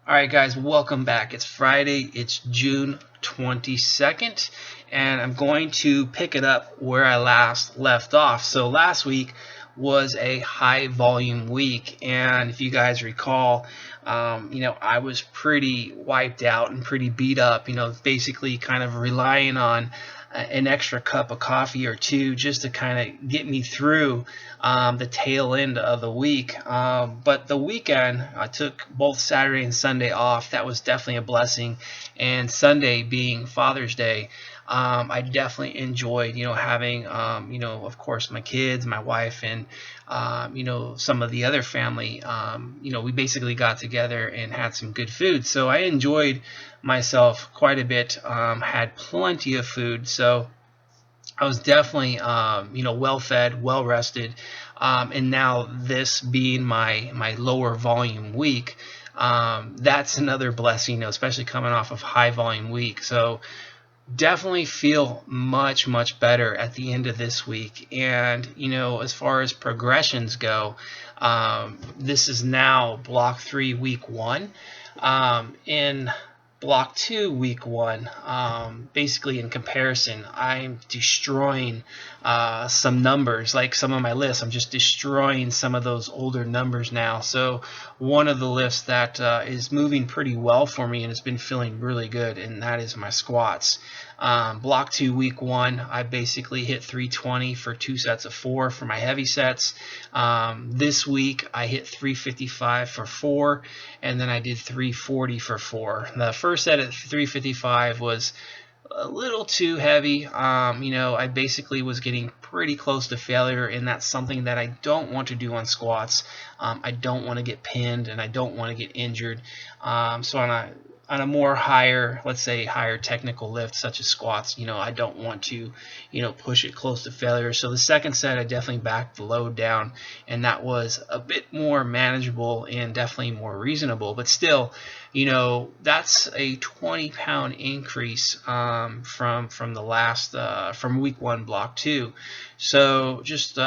Alright guys, welcome back. It's Friday, it's June 22nd, and I'm going to pick it up where I last left off. So last week was a high volume week, and if you guys recall, I was pretty wiped out and pretty beat up, basically kind of relying on an extra cup of coffee or two just to kind of get me through the tail end of the week. But the weekend, I took both Saturday and Sunday off. That was definitely a blessing. And Sunday being Father's Day, I definitely enjoyed, having, of course, my kids, my wife, and, some of the other family. We basically got together and had some good food. So I enjoyed myself quite a bit, had plenty of food. So I was definitely, well fed, well rested, and now this being my lower volume week, that's another blessing, especially coming off of high volume week. So definitely feel much better at the end of this week. And as far as progressions go, this is now block 3 week 1. In block 2 week 1, basically in comparison, I'm destroying some numbers, like some of my lists. I'm just destroying some of those older numbers now. So one of the lists that is moving pretty well for me and has been feeling really good, and that is my squats. Block 2 week 1, I basically hit 320 for 2 sets of 4 for my heavy sets. This week I hit 355 for 4, and then I did 340 for 4. The first set at 355 was a little too heavy. I basically was getting pretty close to failure, and that's something that I don't want to do on squats. I don't want to get pinned, and I don't want to get injured. So on a more higher, let's say higher technical lift such as squats, I don't want to, push it close to failure. So the second set, I definitely backed the load down, and that was a bit more manageable and definitely more reasonable. But still, that's a 20-pound increase from the last from week 1, block 2. So just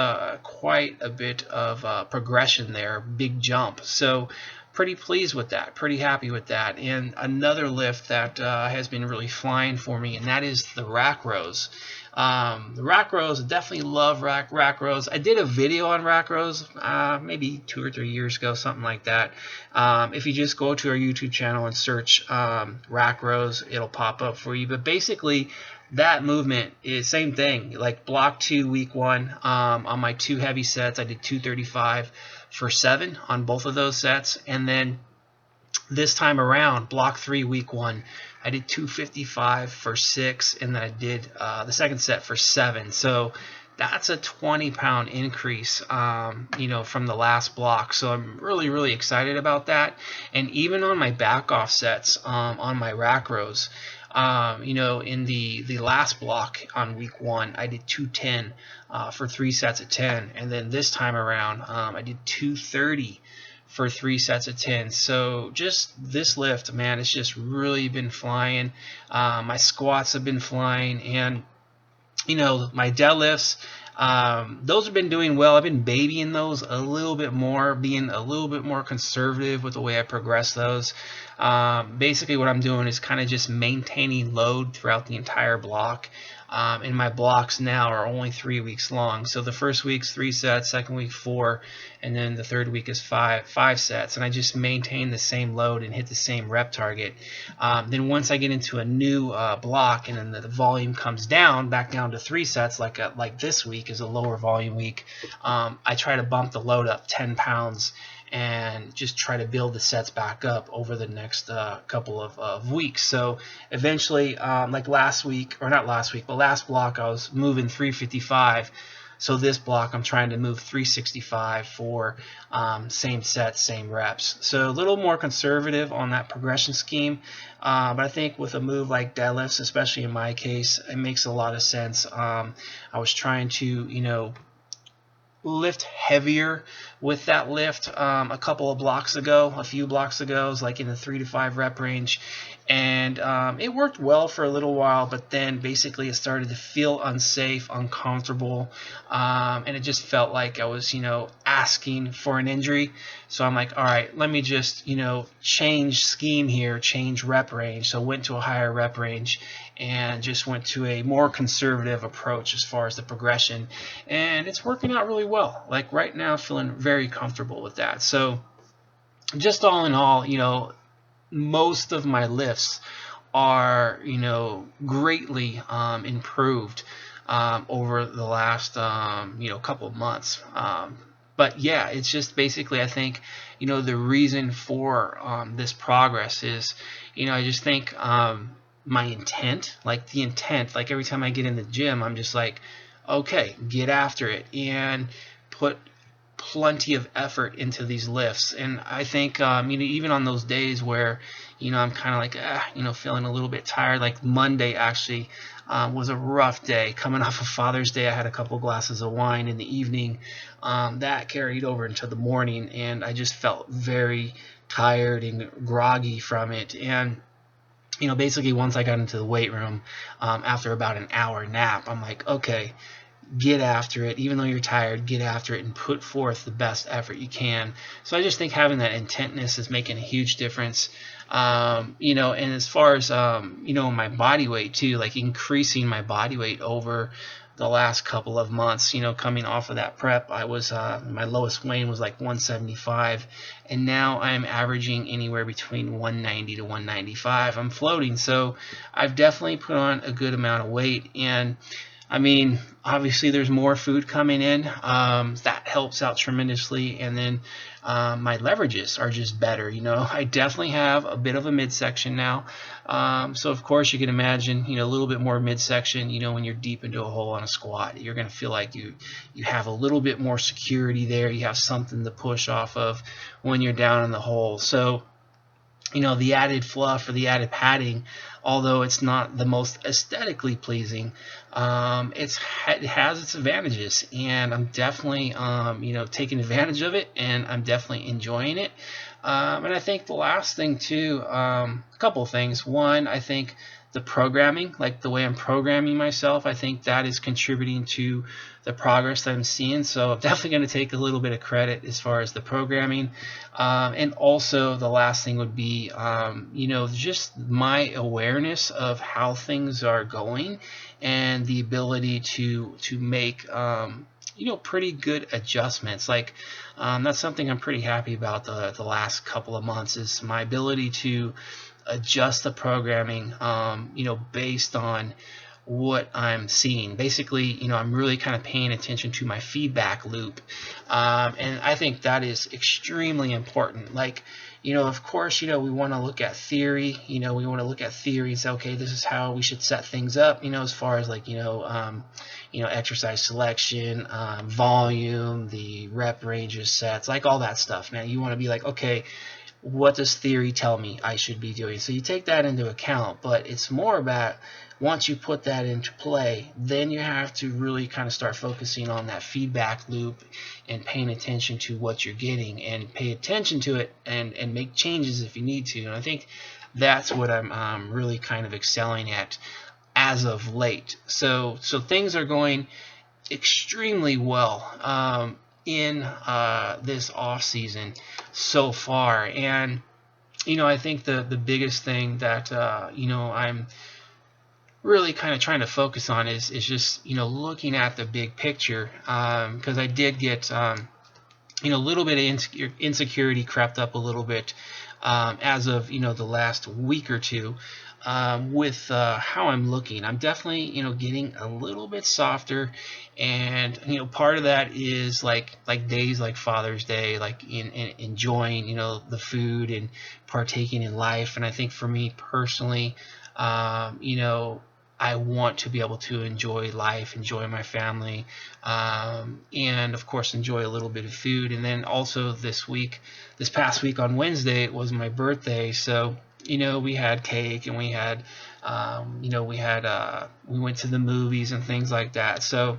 quite a bit of progression there, big jump. So pretty pleased with that, pretty happy with that. And another lift that has been really flying for me, and that is the rack rows. The rack rows, I definitely love rack rows. I did a video on rack rows maybe 2 or 3 years ago, something like that. If you just go to our YouTube channel and search rack rows, it'll pop up for you. But basically, that movement is same thing. Like block 2 week 1, on my 2 heavy sets, I did 235 for 7 on both of those sets. And then this time around, block 3 week 1, I did 255 for 6, and then I did the second set for 7. So that's a 20-pound increase, from the last block. So I'm really excited about that. And even on my back off sets, on my rack rows, in the last block on week 1, I did 210 for 3 sets of 10, and then this time around, I did 230 for 3 sets of 10. So just this lift, man, it's just really been flying. My squats have been flying, and my deadlifts, those have been doing well. I've been babying those a little bit more, being a little bit more conservative with the way I progress those. Basically what I'm doing is kind of just maintaining load throughout the entire block. And my blocks now are only 3 weeks long. So the first week's 3 sets, second week 4, and then the third week is 5 sets. And I just maintain the same load and hit the same rep target. Then once I get into a new block, and then the volume comes down, back down to 3 sets, like this week is a lower volume week, I try to bump the load up 10 pounds and just try to build the sets back up over the next couple of weeks. So eventually, like last week, or not last week, but last block, I was moving 355. So this block, I'm trying to move 365 for same sets, same reps. So a little more conservative on that progression scheme. But I think with a move like deadlifts, especially in my case, it makes a lot of sense. I was trying to, lift heavier with that lift a few blocks ago, it was like in the 3 to 5 rep range, and it worked well for a little while, but then basically it started to feel unsafe, uncomfortable, and it just felt like I was, asking for an injury. So I'm like, all right, let me just, change scheme here, change rep range. So went to a higher rep range and just went to a more conservative approach as far as the progression, and it's working out really well. Like right now, feeling very comfortable with that. So just all in all, most of my lifts are, greatly improved over the last, couple of months. But yeah, it's just basically, I think, the reason for this progress is, I just think my intent, like every time I get in the gym, I'm just like, okay, get after it and put plenty of effort into these lifts. And I think, even on those days where, I'm kind of like, feeling a little bit tired, like Monday actually was a rough day. Coming off of Father's Day, I had a couple glasses of wine in the evening. That carried over into the morning, and I just felt very tired and groggy from it. And basically once I got into the weight room, after about an hour nap, I'm like, okay, get after it. Even though you're tired, get after it and put forth the best effort you can. So I just think having that intentness is making a huge difference. And as far as, my body weight too, like increasing my body weight over the last couple of months, coming off of that prep, I was, my lowest weight was like 175, and now I'm averaging anywhere between 190 to 195. I'm floating, so I've definitely put on a good amount of weight. And I mean, obviously there's more food coming in. That helps out tremendously. And then my leverages are just better. I definitely have a bit of a midsection now. So of course you can imagine, a little bit more midsection, when you're deep into a hole on a squat, you're going to feel like you have a little bit more security there. You have something to push off of when you're down in the hole. So, the added fluff or the added padding, although it's not the most aesthetically pleasing, it has its advantages, and I'm definitely, taking advantage of it, and I'm definitely enjoying it. And I think the last thing too, a couple of things. One, I think the programming, like the way I'm programming myself, I think that is contributing to the progress that I'm seeing. So I'm definitely going to take a little bit of credit as far as the programming. And also the last thing would be, just my awareness of how things are going and the ability to make, pretty good adjustments. Like, that's something I'm pretty happy about the last couple of months, is my ability to adjust the programming, based on what I'm seeing. Basically, I'm really kind of paying attention to my feedback loop. And I think that is extremely important. Like, of course, we want to look at theory, we want to look at theory and say, okay, this is how we should set things up, as far as like, exercise selection, volume, the rep ranges, sets, like all that stuff. Now you want to be like, okay, what does theory tell me I should be doing? So you take that into account, but it's more about, once you put that into play, then you have to really kind of start focusing on that feedback loop and paying attention to what you're getting, and pay attention to it and make changes if you need to. And I think that's what I'm really kind of excelling at as of late. So things are going extremely well in this off season so far. And I think the biggest thing that I'm really kind of trying to focus on is just looking at the big picture, because I did get a little bit of insecurity crept up a little bit as of the last week or two, with how I'm looking. I'm definitely getting a little bit softer, and part of that is like days like Father's Day, like in enjoying the food and partaking in life. And I think for me personally, I want to be able to enjoy life, enjoy my family, and of course enjoy a little bit of food. And then also this past week on Wednesday, it was my birthday, so we had cake, and we had we went to the movies and things like that. So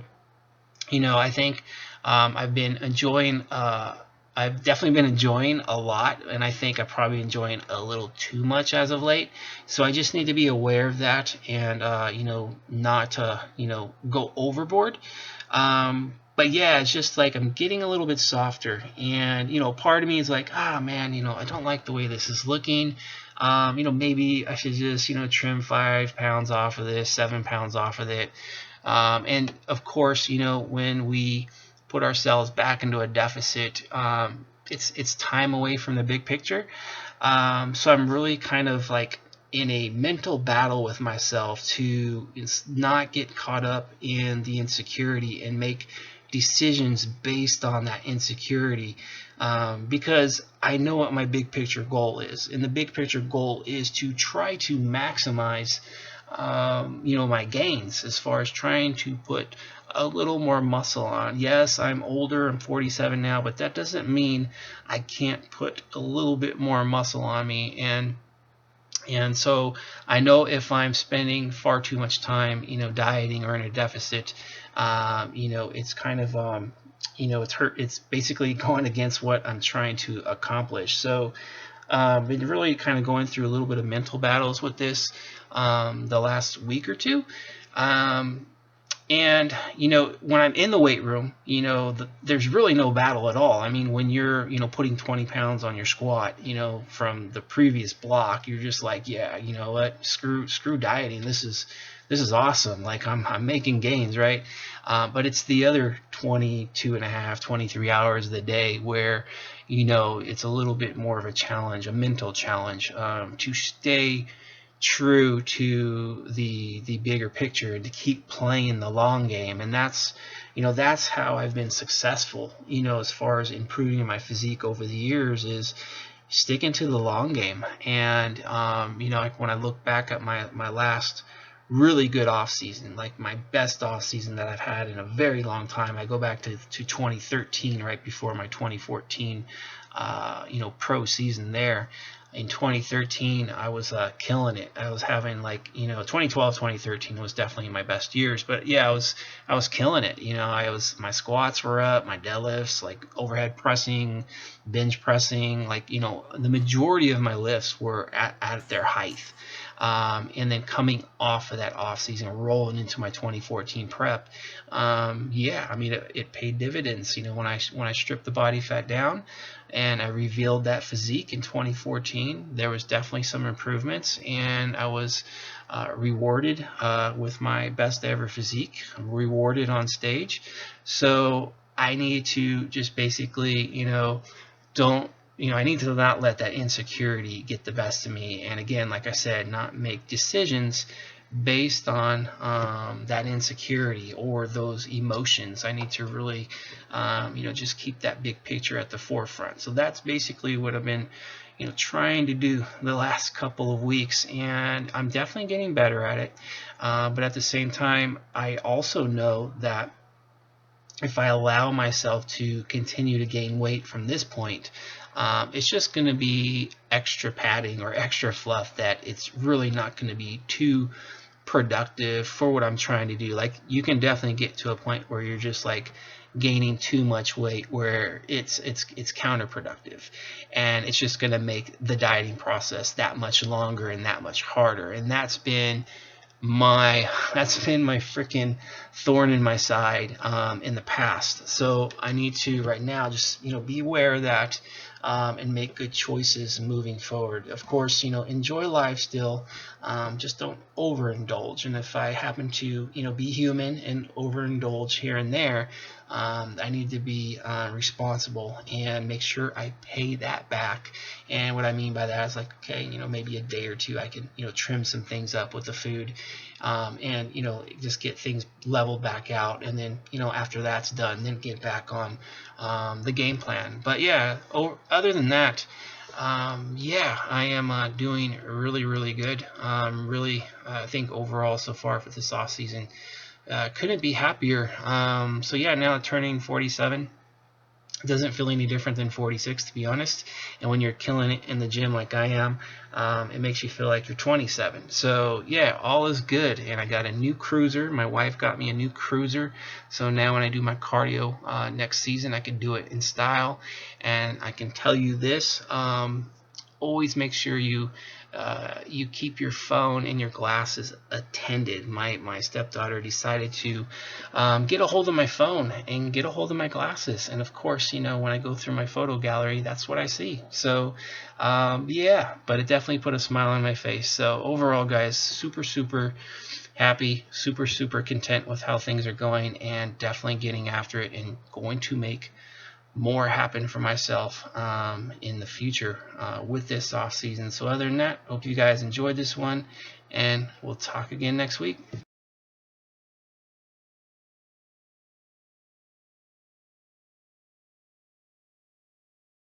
I think I've been enjoying. I've definitely been enjoying a lot, and I think I'm probably enjoying a little too much as of late. So I just need to be aware of that, and not to go overboard. But yeah, it's just like I'm getting a little bit softer, and part of me is like, ah, man, I don't like the way this is looking. Maybe I should just trim 5 pounds off of this, 7 pounds off of it. And of course, when we put ourselves back into a deficit, it's time away from the big picture. So I'm really kind of like in a mental battle with myself to not get caught up in the insecurity and make decisions based on that insecurity, because I know what my big picture goal is, and the big picture goal is to try to maximize my gains as far as trying to put a little more muscle on. Yes, I'm older, I'm 47 now, but that doesn't mean I can't put a little bit more muscle on me. And so I know if I'm spending far too much time, dieting or in a deficit, it's kind of, it's basically going against what I'm trying to accomplish. So been really kind of going through a little bit of mental battles with this the last week or two. And when I'm in the weight room, there's really no battle at all. I mean, when you're putting 20 pounds on your squat, from the previous block, you're just like, yeah, you know what, screw dieting. This is awesome. Like I'm making gains, right? But it's the other 22 and a half, 23 hours of the day where it's a little bit more of a challenge, a mental challenge, to stay true to the bigger picture and to keep playing the long game. And that's how I've been successful, as far as improving my physique over the years, is sticking to the long game. And like when I look back at my last really good off season, like my best off season that I've had in a very long time, I go back to 2013, right before my 2014 pro season there. In 2013, I was killing it. I was having 2012, 2013 was definitely my best years. But yeah, I was killing it. My squats were up, my deadlifts, like overhead pressing, bench pressing, the majority of my lifts were at their height. And then coming off of that off season, rolling into my 2014 prep, it paid dividends. When I stripped the body fat down and I revealed that physique in 2014, there was definitely some improvements, and I was rewarded with my best ever physique, rewarded on stage. So I need to just basically, I need to not let that insecurity get the best of me. And again, like I said, not make decisions based on that insecurity or those emotions. I need to really, just keep that big picture at the forefront. So that's basically what I've been, trying to do the last couple of weeks, and I'm definitely getting better at it. But at the same time, I also know that if I allow myself to continue to gain weight from this point, it's just going to be extra padding or extra fluff that it's really not going to be too productive for what I'm trying to do. Like, you can definitely get to a point where you're just like gaining too much weight where it's counterproductive, and it's just going to make the dieting process that much longer and that much harder. And that's been my freaking thorn in my side in the past. So I need to right now just be aware of that, and make good choices moving forward. Of course, enjoy life still, just don't overindulge. And if I happen to be human and overindulge here and there, I need to be responsible and make sure I pay that back. And what I mean by that is like, okay, maybe a day or two I can trim some things up with the food, and just get things leveled back out. And then after that's done, then get back on the game plan. But yeah, other than that, I am doing really, really good. Really, I think overall so far for this off season, couldn't be happier. So yeah, now turning 47. It doesn't feel any different than 46, to be honest. And when you're killing it in the gym like I am, it makes you feel like you're 27. So yeah, all is good. And I got a new cruiser. My wife got me a new cruiser. So now when I do my cardio next season, I can do it in style. And I can tell you this, always make sure you keep your phone and your glasses attended. My stepdaughter decided to get a hold of my phone and get a hold of my glasses, and of course, when I go through my photo gallery, that's what I see. So yeah, but it definitely put a smile on my face. So overall, guys, super happy, super content with how things are going, and definitely getting after it and going to make more happen for myself in the future with this off season. So other than that, hope you guys enjoyed this one, and we'll talk again next week.